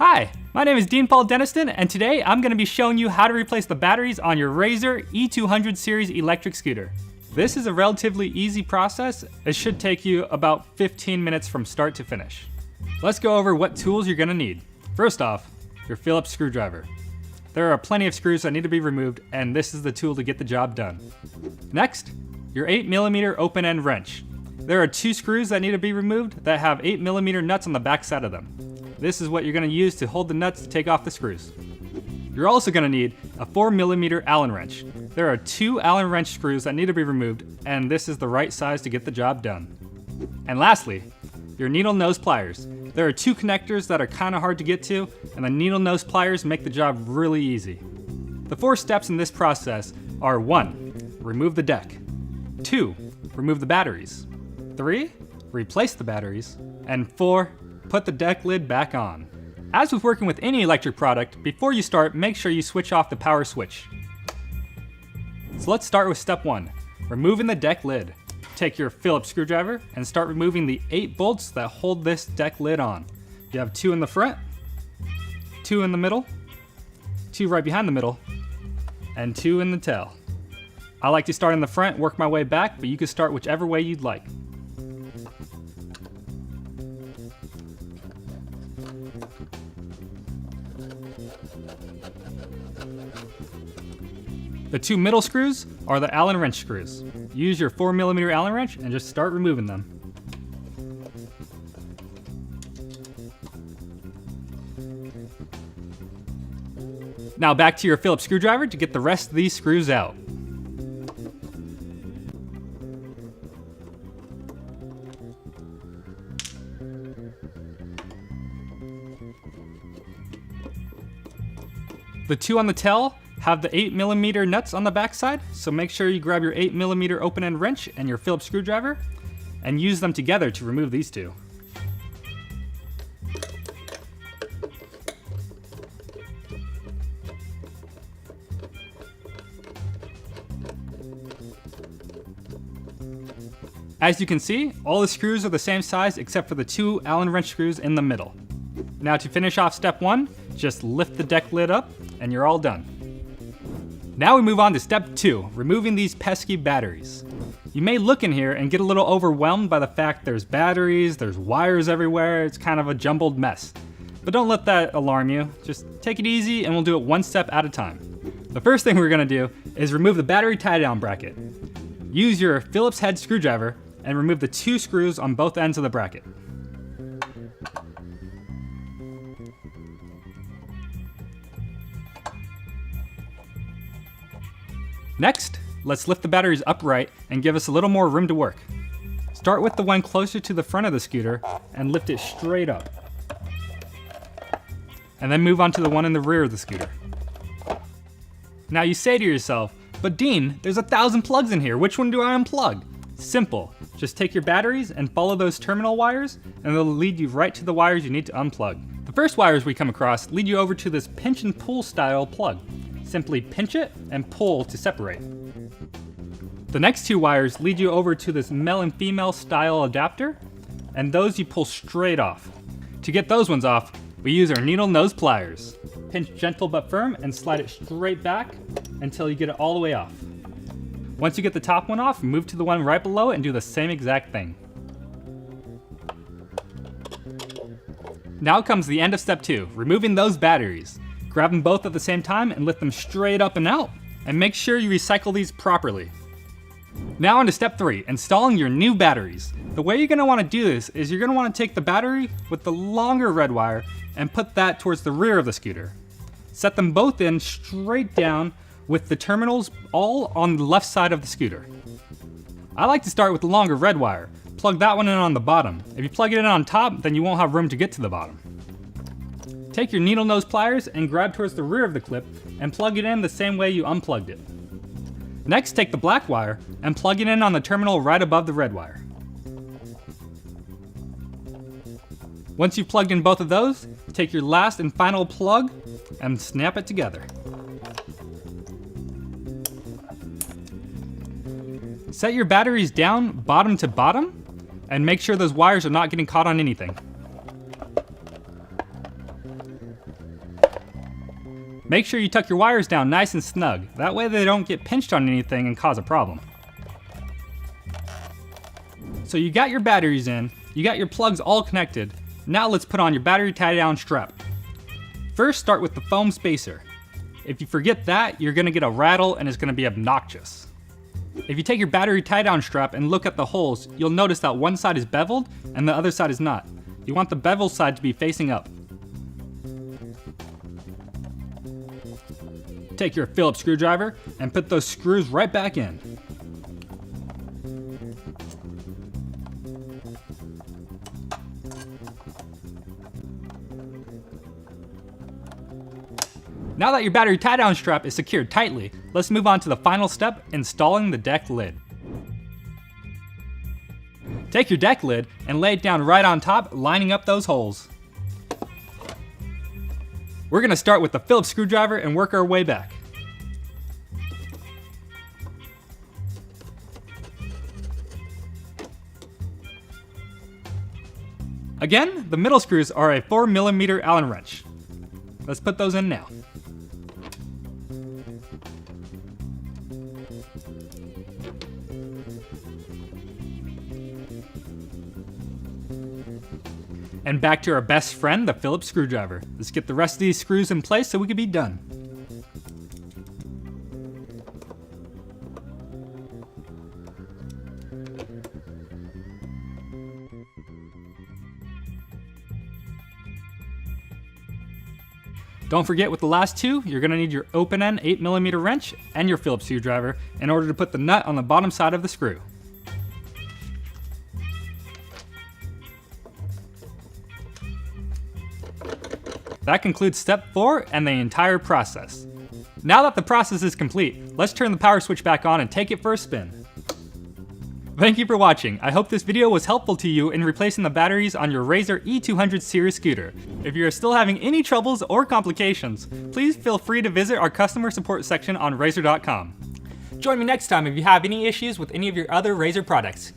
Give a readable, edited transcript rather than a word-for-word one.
Hi, my name is Dean Paul Deniston, and today I'm going to be showing you how to replace the batteries on your Razor E200 series electric scooter. This is a relatively easy process. It should take you about 15 minutes from start to finish. Let's go over what tools you're going to need. First off, your Phillips screwdriver. There are plenty of screws that need to be removed, and this is the tool to get the job done. Next, your 8mm open-end wrench. There are 2 screws that need to be removed that have 8mm nuts on the back side of them. This is what you're going to use to hold the nuts to take off the screws. You're also going to need a 4mm Allen wrench. There are 2 Allen wrench screws that need to be removed, and this is the right size to get the job done. And lastly, your needle nose pliers. There are 2 connectors that are kind of hard to get to, and the needle nose pliers make the job really easy. The 4 steps in this process are 1. Remove the deck. 2. Remove the batteries. 3. Replace the batteries. And 4. Put the deck lid back on. As with working with any electric product, before you start, make sure you switch off the power switch. So let's start with step 1, removing the deck lid. Take your Phillips screwdriver and start removing the 8 bolts that hold this deck lid on. You have 2 in the front, 2 in the middle, 2 right behind the middle, and 2 in the tail. I like to start in the front, work my way back, but you can start whichever way you'd like. The 2 middle screws are the Allen wrench screws. Use your 4mm Allen wrench and just start removing them. Now back to your Phillips screwdriver to get the rest of these screws out. The 2 on the tail have the 8mm nuts on the backside, so make sure you grab your 8mm open-end wrench and your Phillips screwdriver and use them together to remove these 2. As you can see, all the screws are the same size except for the 2 Allen wrench screws in the middle. Now to finish off step 1, just lift the deck lid up and you're all done. Now we move on to step 2, removing these pesky batteries. You may look in here and get a little overwhelmed by the fact there's batteries, there's wires everywhere, it's kind of a jumbled mess. But don't let that alarm you, just take it easy and we'll do it one step at a time. The first thing we're going to do is remove the battery tie-down bracket. Use your Phillips head screwdriver and remove the 2 screws on both ends of the bracket. Next, let's lift the batteries upright and give us a little more room to work. Start with the one closer to the front of the scooter and lift it straight up. And then move on to the one in the rear of the scooter. Now you say to yourself, but Dean, there's 1,000 plugs in here, which one do I unplug? Simple, just take your batteries and follow those terminal wires and they'll lead you right to the wires you need to unplug. The first wires we come across lead you over to this pinch and pull style plug. Simply pinch it and pull to separate. The next 2 wires lead you over to this male and female style adapter, and those you pull straight off. To get those ones off, we use our needle nose pliers. Pinch gentle but firm and slide it straight back until you get it all the way off. Once you get the top one off, move to the one right below and do the same exact thing. Now comes the end of step 2, removing those batteries. Grab them both at the same time and lift them straight up and out, and make sure you recycle these properly. Now on to step 3, installing your new batteries. The way you're going to want to do this is you're going to want to take the battery with the longer red wire and put that towards the rear of the scooter. Set them both in straight down with the terminals all on the left side of the scooter. I like to start with the longer red wire. Plug that one in on the bottom. If you plug it in on top, then you won't have room to get to the bottom. Take your needle nose pliers and grab towards the rear of the clip and plug it in the same way you unplugged it. Next, take the black wire and plug it in on the terminal right above the red wire. Once you've plugged in both of those, take your last and final plug and snap it together. Set your batteries down bottom to bottom and make sure those wires are not getting caught on anything. Make sure you tuck your wires down nice and snug. That way they don't get pinched on anything and cause a problem. So you got your batteries in, you got your plugs all connected. Now let's put on your battery tie down strap. First, start with the foam spacer. If you forget that, you're gonna get a rattle and it's gonna be obnoxious. If you take your battery tie down strap and look at the holes, you'll notice that one side is beveled and the other side is not. You want the beveled side to be facing up. Take your Phillips screwdriver and put those screws right back in. Now that your battery tie-down strap is secured tightly, let's move on to the final step, installing the deck lid. Take your deck lid and lay it down right on top, lining up those holes. We're gonna start with the Phillips screwdriver and work our way back. Again, the middle screws are a 4mm Allen wrench. Let's put those in now. And back to our best friend, the Phillips screwdriver. Let's get the rest of these screws in place so we can be done. Don't forget with the last two, you're gonna need your open end 8mm wrench and your Phillips screwdriver in order to put the nut on the bottom side of the screw. That concludes step 4 and the entire process. Now that the process is complete, let's turn the power switch back on and take it for a spin. Thank you for watching. I hope this video was helpful to you in replacing the batteries on your Razor E200 series scooter. If you are still having any troubles or complications, please feel free to visit our customer support section on Razor.com. Join me next time if you have any issues with any of your other Razor products.